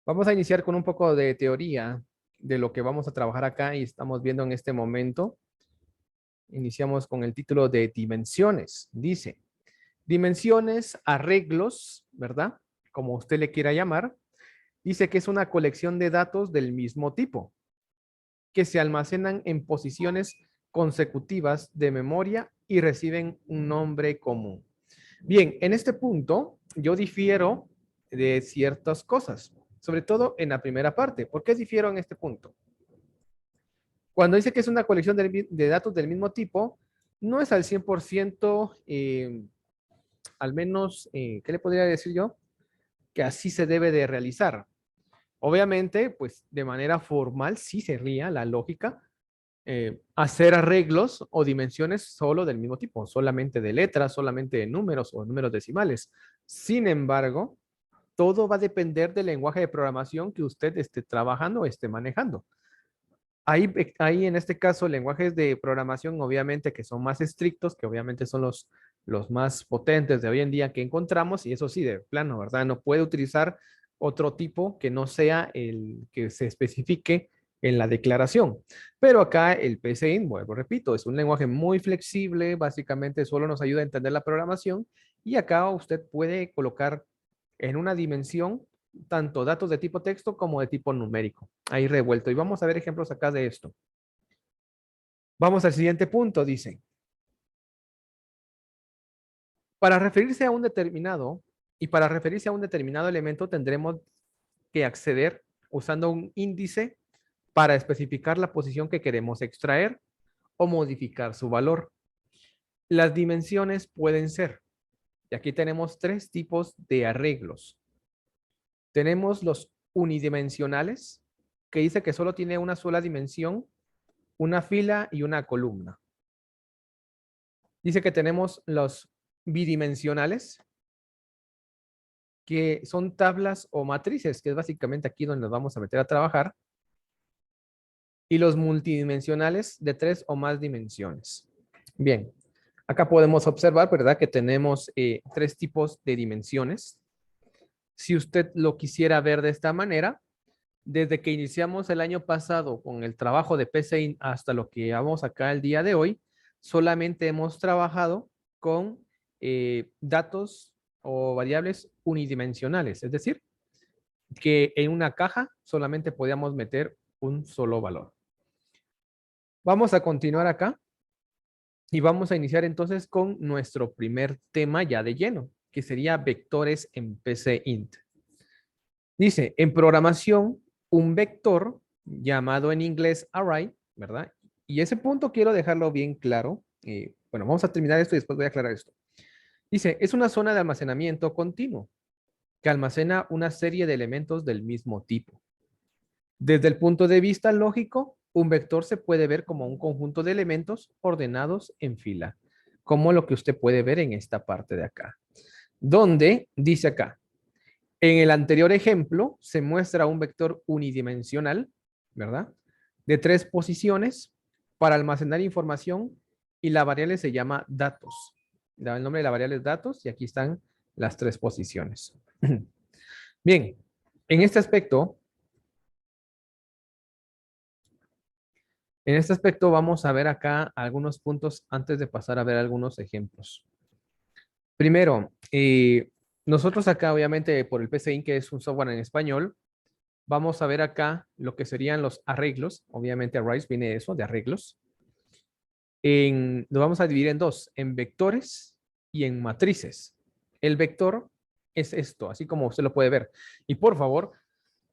Vamos a iniciar con un poco de teoría de lo que vamos a trabajar acá y estamos viendo en este momento. Iniciamos con el título de dimensiones. Dice, dimensiones, arreglos, ¿verdad? Como usted le quiera llamar. Dice que es una colección de datos del mismo tipo, que se almacenan en posiciones consecutivas de memoria y reciben un nombre común. Bien, en este punto yo difiero de ciertas cosas, sobre todo en la primera parte. ¿Por qué difiero en este punto? Cuando dice que es una colección de datos del mismo tipo, no es al 100%, al menos, ¿qué le podría decir yo? Que así se debe de realizar. Obviamente, pues de manera formal sí sería la lógica hacer arreglos o dimensiones solo del mismo tipo, solamente de letras, solamente de números o números decimales. Sin embargo, todo va a depender del lenguaje de programación que usted esté trabajando o esté manejando. Hay en este caso lenguajes de programación, obviamente, que son más estrictos, que obviamente son los más potentes de hoy en día que encontramos, y eso sí, de plano, ¿verdad? No puede utilizar otro tipo que no sea el que se especifique en la declaración. Pero acá el PCInt, vuelvo, repito, es un lenguaje muy flexible, básicamente solo nos ayuda a entender la programación, y acá usted puede colocar en una dimensión tanto datos de tipo texto como de tipo numérico, ahí revuelto. Y vamos a ver ejemplos acá de esto. Vamos al siguiente punto, dice. Para referirse a un determinado y para referirse a un determinado elemento tendremos que acceder usando un índice para especificar la posición que queremos extraer o modificar su valor. Las dimensiones pueden ser, y aquí tenemos tres tipos de arreglos. Tenemos los unidimensionales, que dice que solo tiene una sola dimensión, una fila y una columna. Dice que tenemos los bidimensionales, que son tablas o matrices, que es básicamente aquí donde nos vamos a meter a trabajar, y los multidimensionales de 3 o más dimensiones. Bien, acá podemos observar, ¿verdad? Que tenemos tres tipos de dimensiones. Si usted lo quisiera ver de esta manera, desde que iniciamos el año pasado con el trabajo de PCInt hasta lo que vamos acá el día de hoy, solamente hemos trabajado con datos o variables unidimensionales, es decir, que en una caja solamente podíamos meter un solo valor. Vamos a continuar acá y vamos a iniciar entonces con nuestro primer tema ya de lleno, que sería vectores en PCInt. Dice, en programación, un vector llamado en inglés array, ¿verdad? Y ese punto quiero dejarlo bien claro. Bueno, vamos a terminar esto y después voy a aclarar esto. Dice, es una zona de almacenamiento continuo que almacena una serie de elementos del mismo tipo. Desde el punto de vista lógico, un vector se puede ver como un conjunto de elementos ordenados en fila, como lo que usted puede ver en esta parte de acá, donde dice acá, en el anterior ejemplo se muestra un vector unidimensional, ¿verdad? De 3 posiciones para almacenar información y la variable se llama datos. El nombre de la variable es datos y aquí están las 3 posiciones. Bien, en este aspecto vamos a ver acá algunos puntos antes de pasar a ver algunos ejemplos. Primero, nosotros acá obviamente por el PCI, que es un software en español, vamos a ver acá lo que serían los arreglos. Obviamente arrays viene de eso, de arreglos. Lo vamos a dividir en dos, en vectores y en matrices. El vector es esto, así como usted lo puede ver. Y por favor,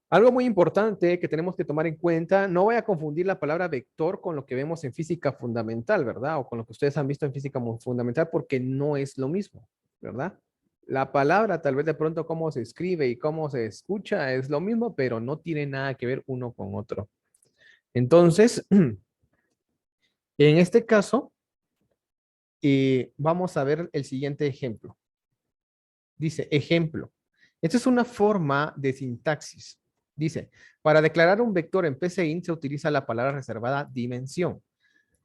algo muy importante que tenemos que tomar en cuenta, no voy a confundir la palabra vector con lo que vemos en física fundamental, ¿verdad? O con lo que ustedes han visto en física fundamental, porque no es lo mismo, ¿verdad? La palabra, tal vez de pronto cómo se escribe y cómo se escucha es lo mismo, pero no tiene nada que ver uno con otro. Entonces, en este caso, vamos a ver el siguiente ejemplo. Dice, ejemplo. Esta es una forma de sintaxis. Dice, para declarar un vector en PCInt se utiliza la palabra reservada dimensión.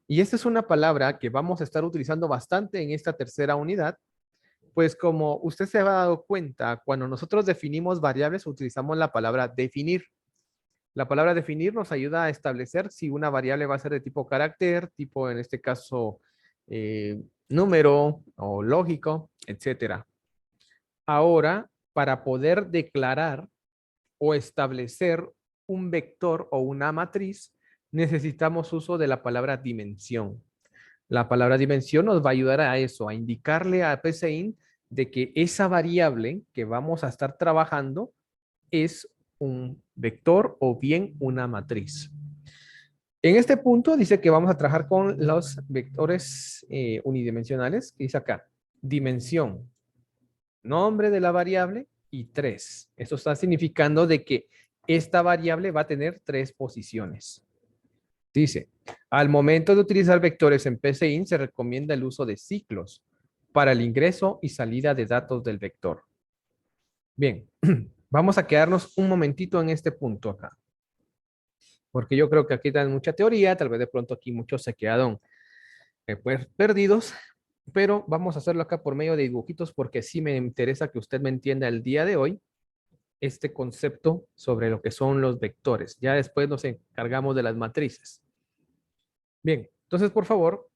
Y esta es una palabra que vamos a estar utilizando bastante en esta tercera unidad, Pues como usted se ha dado cuenta, cuando nosotros definimos variables, utilizamos la palabra definir. La palabra definir nos ayuda a establecer si una variable va a ser de tipo carácter, tipo en este caso número o lógico, etcétera. Ahora, para poder declarar o establecer un vector o una matriz, necesitamos uso de la palabra dimensión. La palabra dimensión nos va a ayudar a eso, a indicarle a PSeInt de que esa variable que vamos a estar trabajando es un vector o bien una matriz. En este punto dice que vamos a trabajar con los vectores unidimensionales, que dice acá, dimensión, nombre de la variable y 3. Esto está significando de que esta variable va a tener 3 posiciones. Dice, al momento de utilizar vectores en PSeInt se recomienda el uso de ciclos para el ingreso y salida de datos del vector. Bien, vamos a quedarnos un momentito en este punto acá. Porque yo creo que aquí dan mucha teoría, tal vez de pronto aquí muchos se quedaron pues, perdidos, pero vamos a hacerlo acá por medio de dibujitos porque sí me interesa que usted me entienda el día de hoy este concepto sobre lo que son los vectores. Ya después nos encargamos de las matrices. Bien, entonces por favor,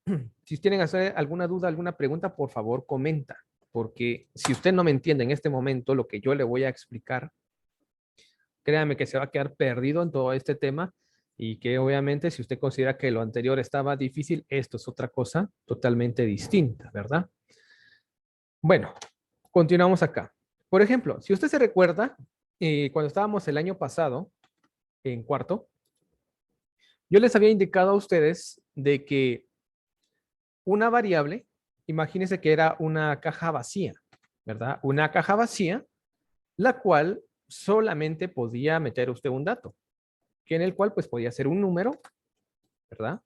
si tienen alguna duda, alguna pregunta, por favor comenta, porque si usted no me entiende en este momento lo que yo le voy a explicar, créame que se va a quedar perdido en todo este tema y que obviamente si usted considera que lo anterior estaba difícil, esto es otra cosa totalmente distinta, ¿verdad? Bueno, continuamos acá. Por ejemplo, si usted se recuerda, cuando estábamos el año pasado en cuarto, yo les había indicado a ustedes de que una variable, imagínense que era una caja vacía, ¿verdad? Una caja vacía, la cual solamente podía meter usted un dato, que en el cual pues podía ser un número, ¿verdad?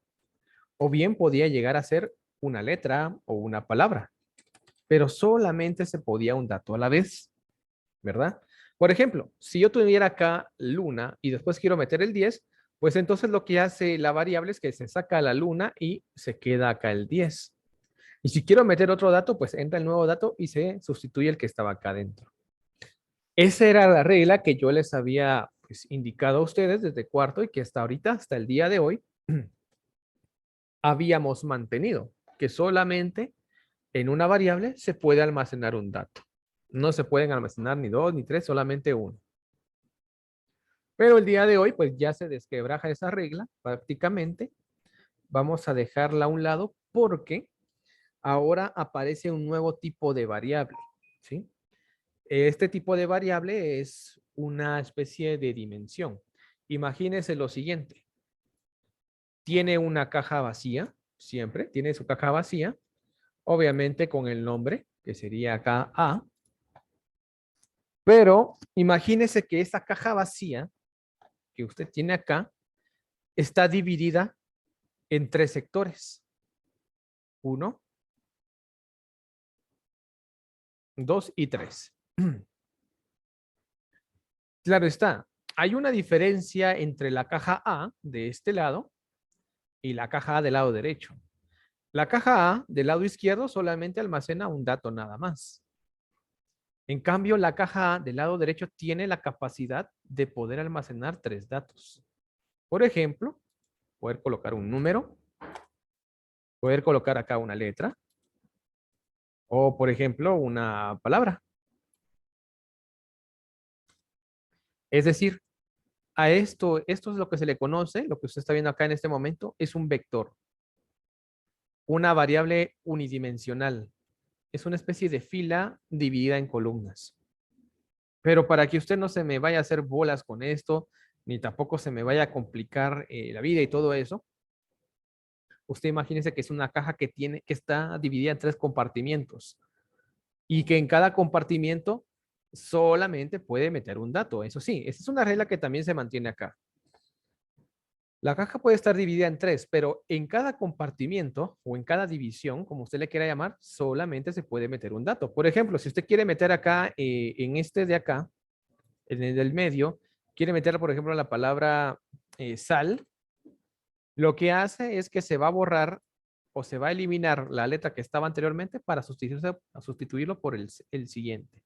O bien podía llegar a ser una letra o una palabra, pero solamente se podía un dato a la vez, ¿verdad? Por ejemplo, si yo tuviera acá luna y después quiero meter el 10, pues entonces lo que hace la variable es que se saca la luna y se queda acá el 10. Y si quiero meter otro dato, pues entra el nuevo dato y se sustituye el que estaba acá adentro. Esa era la regla que yo les había pues, indicado a ustedes desde cuarto y que hasta ahorita, hasta el día de hoy, habíamos mantenido, que solamente en una variable se puede almacenar un dato. No se pueden almacenar ni dos ni tres, solamente uno. Pero el día de hoy, pues ya se desquebraja esa regla prácticamente. Vamos a dejarla a un lado porque ahora aparece un nuevo tipo de variable, ¿sí? Este tipo de variable es una especie de dimensión. Imagínese lo siguiente. Tiene una caja vacía, siempre tiene su caja vacía, obviamente con el nombre, que sería acá A. Pero imagínese que esa caja vacía que usted tiene acá está dividida en 3 sectores. 1, 2 y 3. Claro está, hay una diferencia entre la caja A de este lado y la caja A del lado derecho. La caja A del lado izquierdo solamente almacena un dato nada más. En cambio, la caja A del lado derecho tiene la capacidad de poder almacenar 3 datos. Por ejemplo, poder colocar un número, poder colocar acá una letra o, por ejemplo, una palabra. Es decir, a esto es lo que se le conoce, lo que usted está viendo acá en este momento, es un vector, una variable unidimensional. Es una especie de fila dividida en columnas. Pero para que usted no se me vaya a hacer bolas con esto, ni tampoco se me vaya a complicar la vida y todo eso, usted imagínese que es una caja que está dividida en 3 compartimientos y que en cada compartimiento solamente puede meter un dato. Eso sí, esa es una regla que también se mantiene acá. La caja puede estar dividida en 3, pero en cada compartimiento o en cada división, como usted le quiera llamar, solamente se puede meter un dato. Por ejemplo, si usted quiere meter acá, en este de acá, en el del medio, quiere meter, por ejemplo, la palabra sal, lo que hace es que se va a borrar o se va a eliminar la letra que estaba anteriormente para sustituirlo por el siguiente.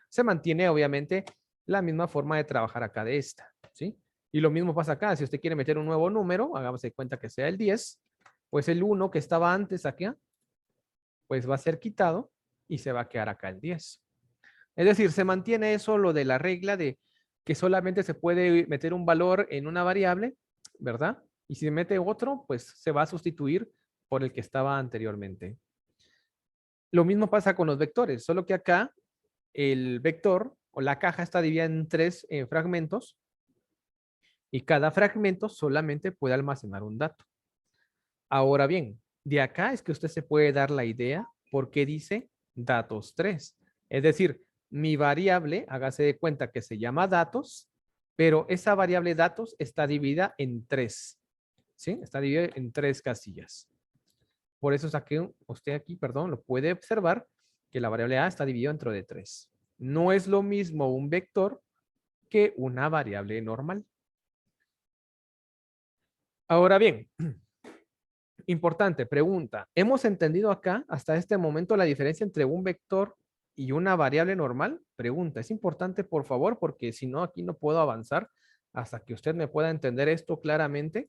Se mantiene obviamente la misma forma de trabajar acá de esta, ¿sí? Y lo mismo pasa acá, si usted quiere meter un nuevo número, hagamos de cuenta que sea el 10, pues el 1 que estaba antes acá, pues va a ser quitado y se va a quedar acá el 10. Es decir, se mantiene eso lo de la regla de que solamente se puede meter un valor en una variable, ¿verdad? Y si se mete otro, pues se va a sustituir por el que estaba anteriormente. Lo mismo pasa con los vectores, solo que acá el vector o la caja está dividida en 3 fragmentos y cada fragmento solamente puede almacenar un dato. Ahora bien, de acá es que usted se puede dar la idea por qué dice datos 3. Es decir, mi variable, hágase de cuenta que se llama datos, pero esa variable datos está dividida en 3. ¿Sí? Está dividida en 3 casillas. Por eso saqué usted aquí, perdón, lo puede observar que la variable A está dividida dentro de 3. No es lo mismo un vector que una variable normal. Ahora bien, importante, pregunta. ¿Hemos entendido acá hasta este momento la diferencia entre un vector y una variable normal? Pregunta. Es importante, por favor, porque si no, aquí no puedo avanzar hasta que usted me pueda entender esto claramente.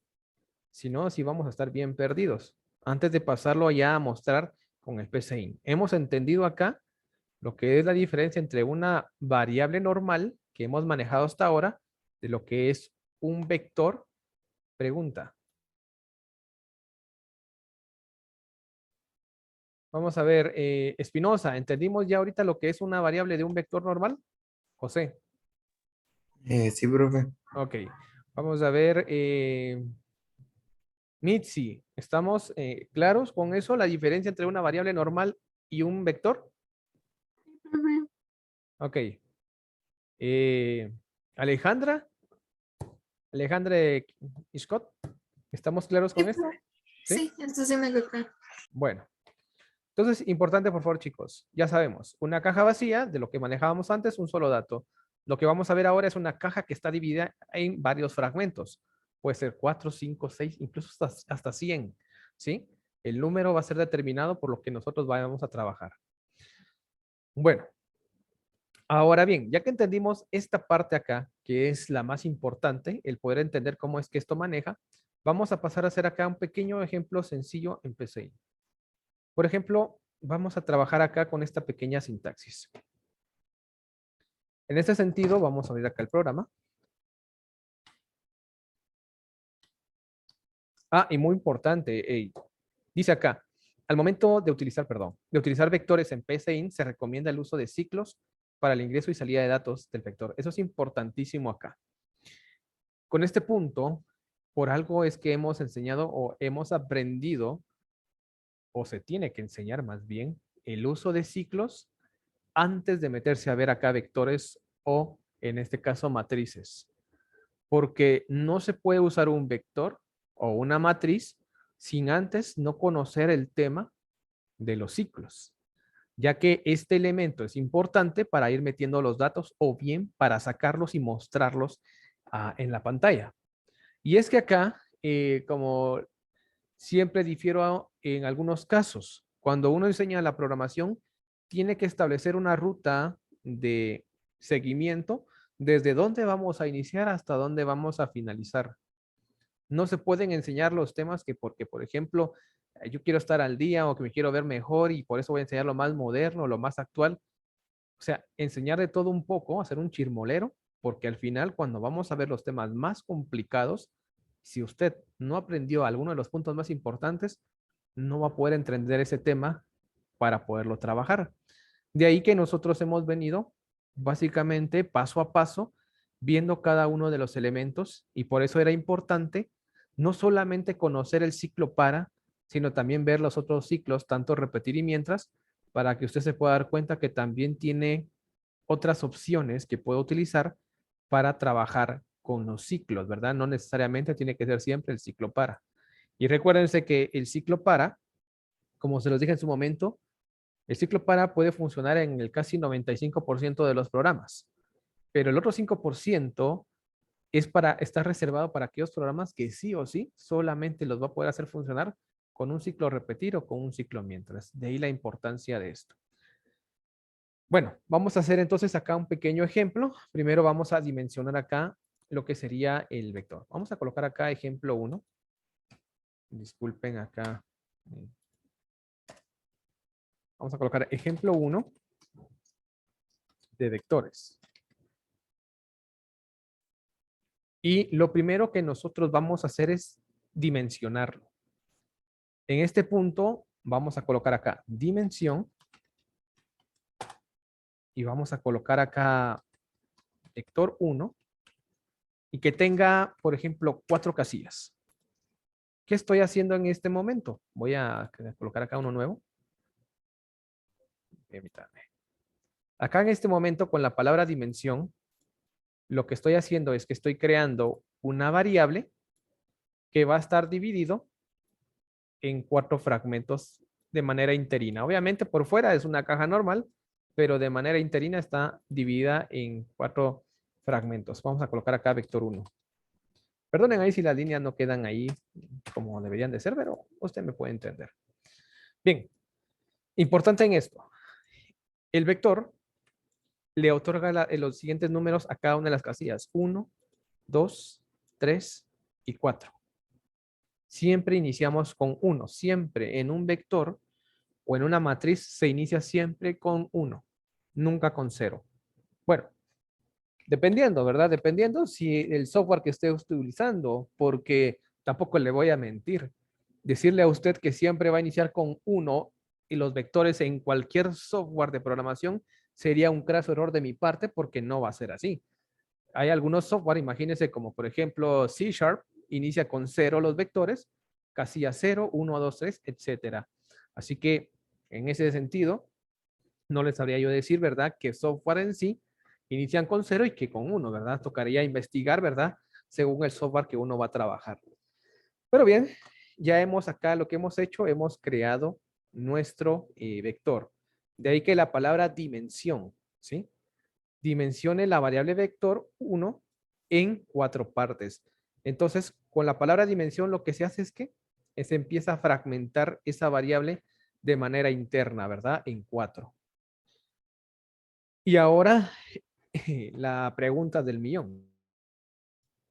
Si no, sí vamos a estar bien perdidos. Antes de pasarlo ya a mostrar con el PCIN. Hemos entendido acá lo que es la diferencia entre una variable normal que hemos manejado hasta ahora de lo que es un vector. Pregunta. Vamos a ver, Espinosa, ¿entendimos ya ahorita lo que es una variable de un vector normal? José. Sí, profe. Ok. Vamos a ver, Mitzi, ¿estamos claros con eso? La diferencia entre una variable normal y un vector. Ujú. Ok. Eh, Alejandra, Alejandra Scott, ¿estamos claros Sí, con esto? ¿Sí? sí, esto sí me quedó claro. Bueno. Entonces, importante, por favor, chicos, ya sabemos, una caja vacía, de lo que manejábamos antes, un solo dato. Lo que vamos a ver ahora es una caja que está dividida en varios fragmentos. Puede ser 4, 5, 6, incluso hasta 100, ¿sí? El número va a ser determinado por lo que nosotros vayamos a trabajar. Bueno, ahora bien, ya que entendimos esta parte acá, que es la más importante, el poder entender cómo es que esto maneja, vamos a pasar a hacer acá un pequeño ejemplo sencillo en PCI. Por ejemplo, vamos a trabajar acá con esta pequeña sintaxis. En este sentido, vamos a abrir acá el programa. Ah, y muy importante, dice acá, al momento de utilizar, perdón, de utilizar vectores en PCIN, se recomienda el uso de ciclos para el ingreso y salida de datos del vector. Eso es importantísimo acá. Con este punto, por algo es que hemos enseñado o hemos aprendido, o se tiene que enseñar más bien, el uso de ciclos antes de meterse a ver acá vectores o, en este caso, matrices. Porque no se puede usar un vector o una matriz sin antes no conocer el tema de los ciclos, ya que este elemento es importante para ir metiendo los datos o bien para sacarlos y mostrarlos en la pantalla. Y es que acá, como siempre difiero en algunos casos, cuando uno enseña la programación, tiene que establecer una ruta de seguimiento desde dónde vamos a iniciar hasta dónde vamos a finalizar. No se pueden enseñar los temas que porque, por ejemplo, yo quiero estar al día o que me quiero ver mejor y por eso voy a enseñar lo más moderno, lo más actual. O sea, enseñar de todo un poco, hacer un chirmolero, porque al final cuando vamos a ver los temas más complicados, si usted no aprendió alguno de los puntos más importantes, no va a poder entender ese tema para poderlo trabajar. De ahí que nosotros hemos venido básicamente paso a paso viendo cada uno de los elementos y por eso era importante no solamente conocer el ciclo para, sino también ver los otros ciclos, tanto repetir y mientras, para que usted se pueda dar cuenta que también tiene otras opciones que puede utilizar para trabajar con los ciclos, ¿verdad? No necesariamente tiene que ser siempre el ciclo para. Y recuérdense que el ciclo para, como se los dije en su momento, el ciclo para puede funcionar en el casi 95% de los programas, pero el otro 5% está reservado para aquellos programas que sí o sí solamente los va a poder hacer funcionar con un ciclo repetir o con un ciclo mientras. De ahí la importancia de esto. Bueno, vamos a hacer entonces acá un pequeño ejemplo. Primero vamos a dimensionar acá lo que sería el vector. Vamos a colocar acá ejemplo 1. Disculpen acá. Vamos a colocar ejemplo 1 de vectores. Y lo primero que nosotros vamos a hacer es dimensionarlo. En este punto vamos a colocar acá dimensión. Y vamos a colocar acá vector 1. Y que tenga, por ejemplo, 4 casillas. ¿Qué estoy haciendo en este momento? Voy a colocar acá uno nuevo. Permítanme. Acá en este momento con la palabra dimensión, lo que estoy haciendo es que estoy creando una variable que va a estar dividido en 4 fragmentos de manera interina. Obviamente por fuera es una caja normal, pero de manera interina está dividida en 4 fragmentos. Vamos a colocar acá vector 1. Perdonen ahí si las líneas no quedan ahí como deberían de ser, pero usted me puede entender. Bien, importante en esto. El vector le otorga los siguientes números a cada una de las casillas. 1, 2, 3 y 4. Siempre iniciamos con 1. Siempre en un vector o en una matriz se inicia siempre con 1. Nunca con 0. Bueno, dependiendo, ¿verdad? Dependiendo si el software que esté utilizando, porque tampoco le voy a mentir. Decirle a usted que siempre va a iniciar con 1 y los vectores en cualquier software de programación sería un craso error de mi parte porque no va a ser así. Hay algunos software, imagínense como por ejemplo C#, inicia con 0 los vectores, casilla 0, 1, 2, 3, etcétera. Así que en ese sentido, no les sabría yo decir, ¿verdad? Que software en sí inician con 0 y que con 1, ¿verdad? Tocaría investigar, ¿verdad? Según el software que uno va a trabajar. Pero bien, ya hemos acá lo que hemos hecho, hemos creado nuestro vector. De ahí que la palabra dimensión, ¿sí? Dimensione la variable vector 1 en 4 partes. Entonces, con la palabra dimensión lo que se hace es que se empieza a fragmentar esa variable de manera interna, ¿verdad? En 4. Y ahora la pregunta del millón.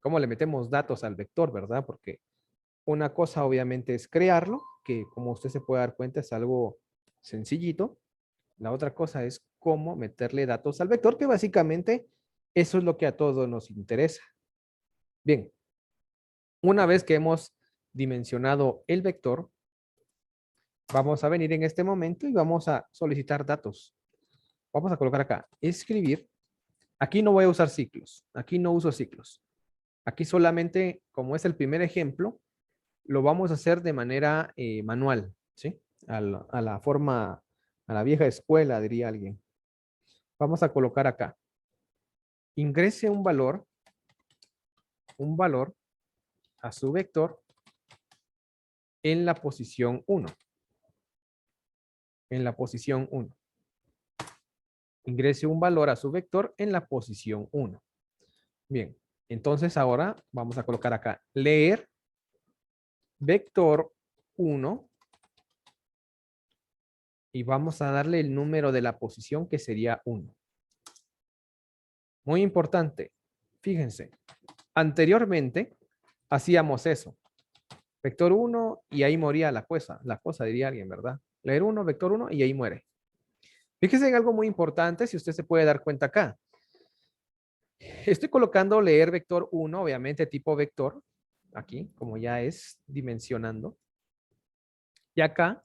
¿Cómo le metemos datos al vector, verdad? Porque una cosa obviamente es crearlo, que como usted se puede dar cuenta es algo sencillito. La otra cosa es cómo meterle datos al vector, que básicamente eso es lo que a todos nos interesa. Bien, una vez que hemos dimensionado el vector, vamos a venir en este momento y vamos a solicitar datos. Vamos a colocar acá, escribir. Aquí no voy a usar ciclos, aquí no uso ciclos. Aquí solamente, como es el primer ejemplo, lo vamos a hacer de manera manual, ¿sí? A la forma, a la vieja escuela, diría alguien. Vamos a colocar acá. Ingrese un valor a su vector en la posición 1. En la posición 1. Ingrese un valor a su vector en la posición 1. Bien, entonces ahora vamos a colocar acá leer vector 1 y vamos a darle el número de la posición que sería 1. Muy importante, fíjense, anteriormente hacíamos eso. Vector 1 y ahí moría la cosa diría alguien, ¿verdad? Leer 1, vector 1 y ahí muere. Fíjense en algo muy importante, si usted se puede dar cuenta acá. Estoy colocando leer vector 1, obviamente tipo vector, aquí, como ya es dimensionando. Y acá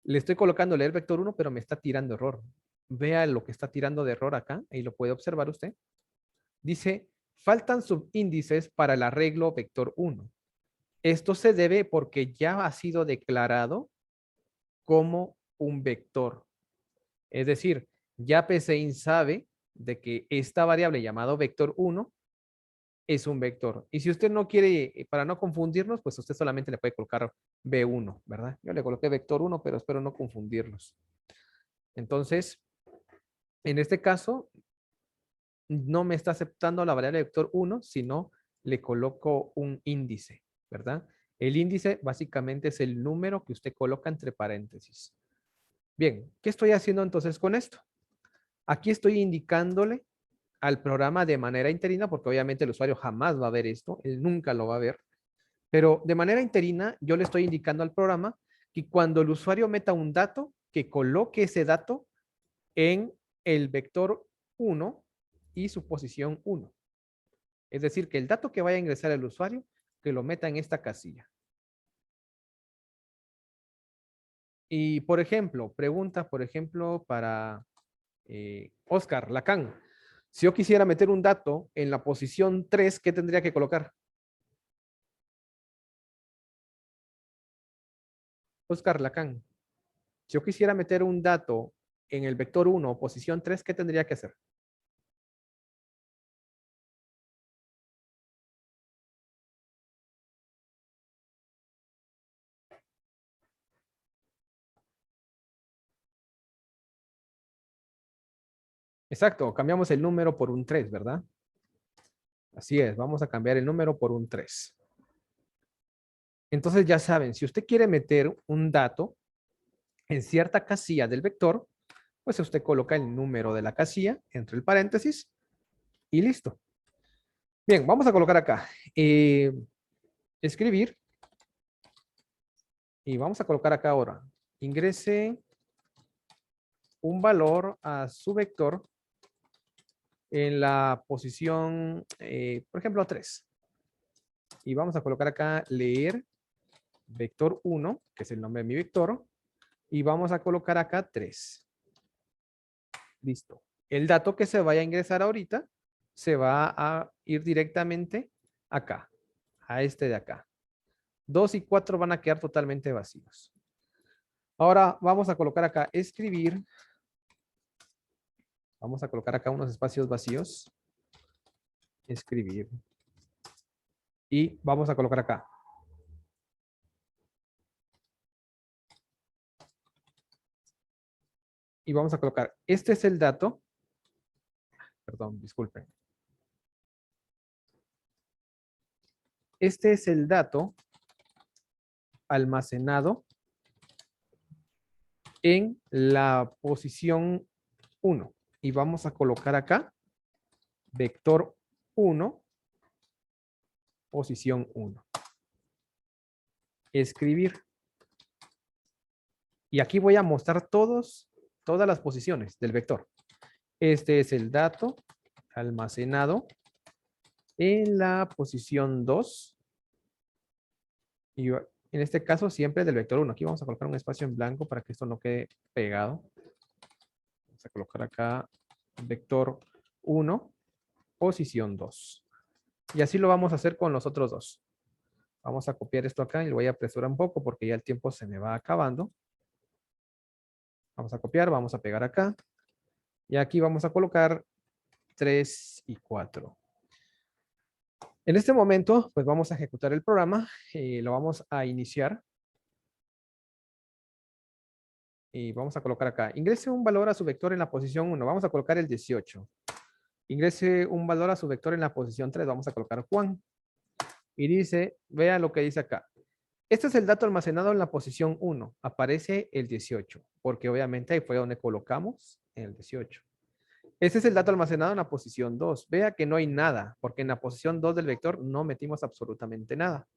le estoy colocando leer vector 1, pero me está tirando error. Vea lo que está tirando de error acá, ahí lo puede observar usted. Dice, faltan subíndices para el arreglo vector 1. Esto se debe porque ya ha sido declarado como un vector. Es decir, ya PSeInt sabe de que esta variable llamado vector 1 es un vector. Y si usted no quiere, para no confundirnos, pues usted solamente le puede colocar B1, ¿verdad? Yo le coloqué vector 1, pero espero no confundirlos. Entonces, en este caso, no me está aceptando la variable vector 1, sino le coloco un índice, ¿verdad? El índice básicamente es el número que usted coloca entre paréntesis. Bien, ¿qué estoy haciendo entonces con esto? Aquí estoy indicándole al programa de manera interina, porque obviamente el usuario jamás va a ver esto, él nunca lo va a ver, pero de manera interina yo le estoy indicando al programa que cuando el usuario meta un dato, que coloque ese dato en el vector 1 y su posición 1. Es decir, que el dato que vaya a ingresar el usuario, que lo meta en esta casilla. Y, por ejemplo, pregunta, por ejemplo, para Oscar Lacan. Si yo quisiera meter un dato en la posición 3, ¿qué tendría que colocar? Oscar Lacan. Si yo quisiera meter un dato en el vector 1, posición 3, ¿qué tendría que hacer? Exacto, cambiamos el número por un 3, ¿verdad? Así es, vamos a cambiar el número por un 3. Entonces ya saben, si usted quiere meter un dato en cierta casilla del vector, pues usted coloca el número de la casilla entre el paréntesis y listo. Bien, vamos a colocar acá. Escribir. Y vamos a colocar acá ahora. Ingrese un valor a su vector en la posición, por ejemplo, 3. Y vamos a colocar acá leer vector 1, que es el nombre de mi vector. Y vamos a colocar acá 3. Listo. El dato que se vaya a ingresar ahorita se va a ir directamente acá, a este de acá. 2 y 4 van a quedar totalmente vacíos. Ahora vamos a colocar acá escribir. Vamos a colocar acá unos espacios vacíos. Escribir. Y vamos a colocar acá. Y vamos a colocar, este es el dato. Perdón, disculpen. Este es el dato almacenado en la posición 1. Y vamos a colocar acá vector 1, posición 1. Escribir. Y aquí voy a mostrar todas las posiciones del vector. Este es el dato almacenado en la posición 2. Y en este caso siempre del vector 1. Aquí vamos a colocar un espacio en blanco para que esto no quede pegado. Vamos a colocar acá vector 1, posición 2. Y así lo vamos a hacer con los otros dos. Vamos a copiar esto acá y lo voy a apresurar un poco porque ya el tiempo se me va acabando. Vamos a copiar, vamos a pegar acá. Y aquí vamos a colocar 3 y 4. En este momento, pues vamos a ejecutar el programa. Lo vamos a iniciar. Y vamos a colocar acá. Ingrese un valor a su vector en la posición 1. Vamos a colocar el 18. Ingrese un valor a su vector en la posición 3. Vamos a colocar Juan. Y dice, vea lo que dice acá. Este es el dato almacenado en la posición 1. Aparece el 18, porque obviamente ahí fue donde colocamos el 18. Este es el dato almacenado en la posición 2. Vea que no hay nada, porque en la posición 2 del vector no metimos absolutamente nada.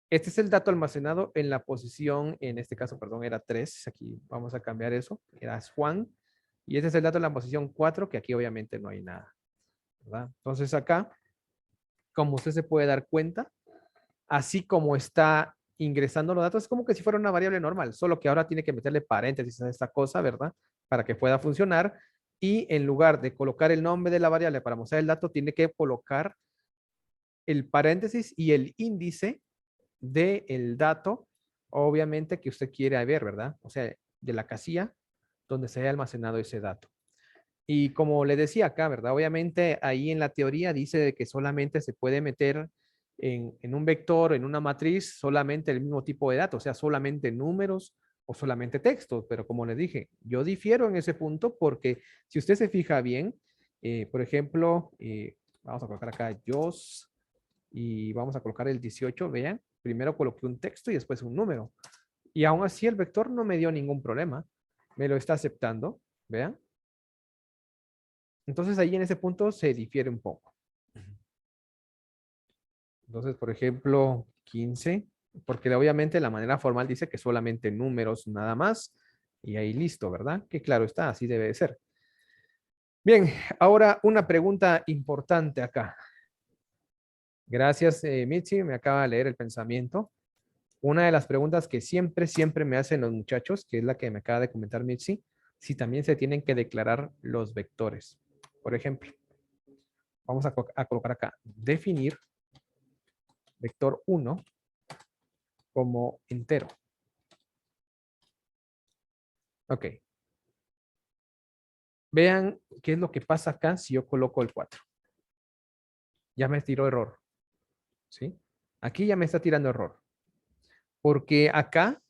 Este es el dato almacenado en la posición, en este caso, perdón, era 3. Aquí vamos a cambiar eso. Era Juan. Y este es el dato en la posición 4, que aquí obviamente no hay nada, ¿verdad? Entonces acá, como usted se puede dar cuenta, así como está ingresando los datos, es como que si fuera una variable normal, solo que ahora tiene que meterle paréntesis a esta cosa, ¿verdad? Para que pueda funcionar. Y en lugar de colocar el nombre de la variable para mostrar el dato, tiene que colocar el paréntesis y el índice del dato, obviamente que usted quiere ver, ¿verdad? O sea, de la casilla donde se haya almacenado ese dato. Y como le decía acá, ¿verdad? Obviamente ahí en la teoría dice que solamente se puede meter en un vector, en una matriz, solamente el mismo tipo de datos, o sea, solamente números o solamente textos. Pero como les dije, yo difiero en ese punto porque si usted se fija bien, por ejemplo, vamos a colocar acá JOS y vamos a colocar el 18, vean, Primero coloqué un texto y después un número. Y aún así el vector no me dio ningún problema. Me lo está aceptando. Vean. Entonces ahí en ese punto se difiere un poco. Entonces, por ejemplo, 15, porque obviamente la manera formal dice que solamente números nada más. Y ahí listo, ¿verdad? Que claro está, así debe de ser. Bien, ahora una pregunta importante acá. Gracias, Mitzi, me acaba de leer el pensamiento. Una de las preguntas que siempre me hacen los muchachos, que es la que me acaba de comentar Mitzi, si también se tienen que declarar los vectores. Por ejemplo, vamos a colocar acá, definir vector 1 como entero. Ok. Vean qué es lo que pasa acá si yo coloco el 4. Ya me tiró error. ¿Sí? Aquí ya me está tirando error. Porque acá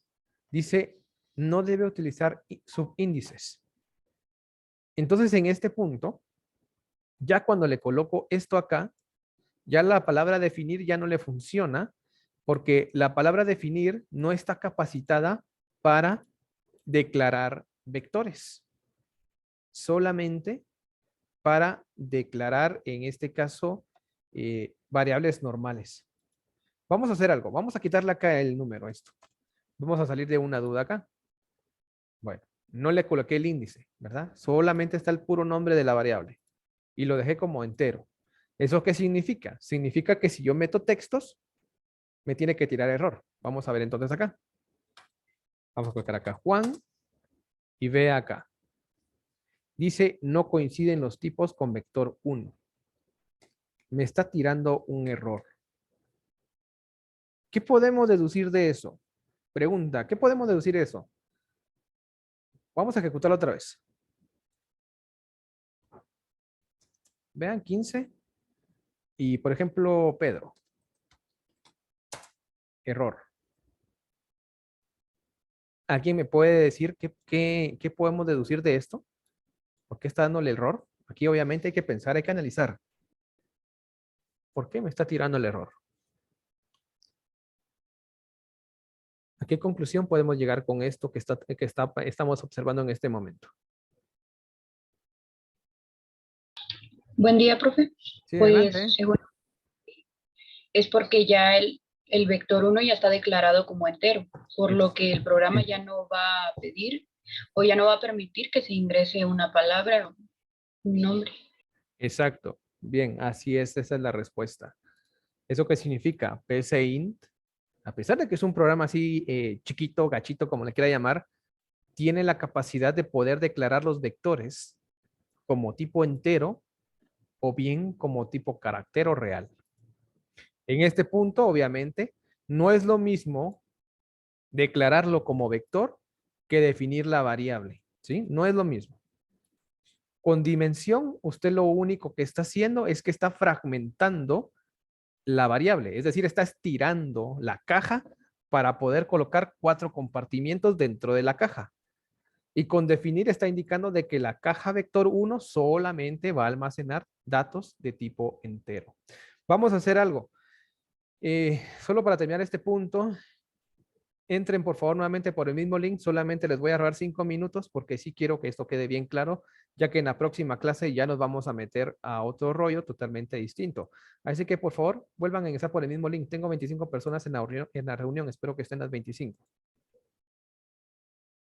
dice no debe utilizar subíndices. Entonces en este punto, ya cuando le coloco esto acá, ya la palabra definir ya no le funciona porque la palabra definir no está capacitada para declarar vectores. Solamente para declarar, en este caso, variables normales. Vamos a hacer algo. Vamos a quitarle acá el número a esto. Vamos a salir de una duda acá. Bueno, no le coloqué el índice, ¿verdad? Solamente está el puro nombre de la variable. Y lo dejé como entero. ¿Eso qué significa? Significa que si yo meto textos, me tiene que tirar error. Vamos a ver entonces acá. Vamos a colocar acá Juan y ve acá. Dice no coinciden los tipos con vector 1. Me está tirando un error. ¿Qué podemos deducir de eso? Pregunta, ¿qué podemos deducir de eso? Vamos a ejecutarlo otra vez. Vean, 15. Y, por ejemplo, Pedro. Error. ¿Alguien me puede decir qué podemos deducir de esto? ¿Por qué está dándole el error? Aquí obviamente hay que pensar, hay que analizar. ¿Por qué me está tirando el error? ¿A qué conclusión podemos llegar con esto que estamos observando en este momento? Buen día, profe. Sí, Pues adelante. según es porque ya el vector 1 ya está declarado como entero, por lo que el programa ya no va a pedir o ya no va a permitir que se ingrese una palabra o un nombre. Exacto. Bien, así es, esa es la respuesta. ¿Eso qué significa? PSINT, a pesar de que es un programa así chiquito, gachito, como le quiera llamar, tiene la capacidad de poder declarar los vectores como tipo entero o bien como tipo carácter o real. En este punto, obviamente, no es lo mismo declararlo como vector que definir la variable, ¿sí? No es lo mismo. Con dimensión, usted lo único que está haciendo es que está fragmentando la variable, es decir, está estirando la caja para poder colocar 4 compartimientos dentro de la caja. Y con definir está indicando de que la caja vector 1 solamente va a almacenar datos de tipo entero. Vamos a hacer algo. Solo para terminar este punto, entren por favor nuevamente por el mismo link. Solamente les voy a ahorrar 5 minutos porque sí quiero que esto quede bien claro, ya que en la próxima clase ya nos vamos a meter a otro rollo totalmente distinto. Así que por favor, vuelvan a ingresar por el mismo link. Tengo 25 personas en la reunión. Espero que estén las 25.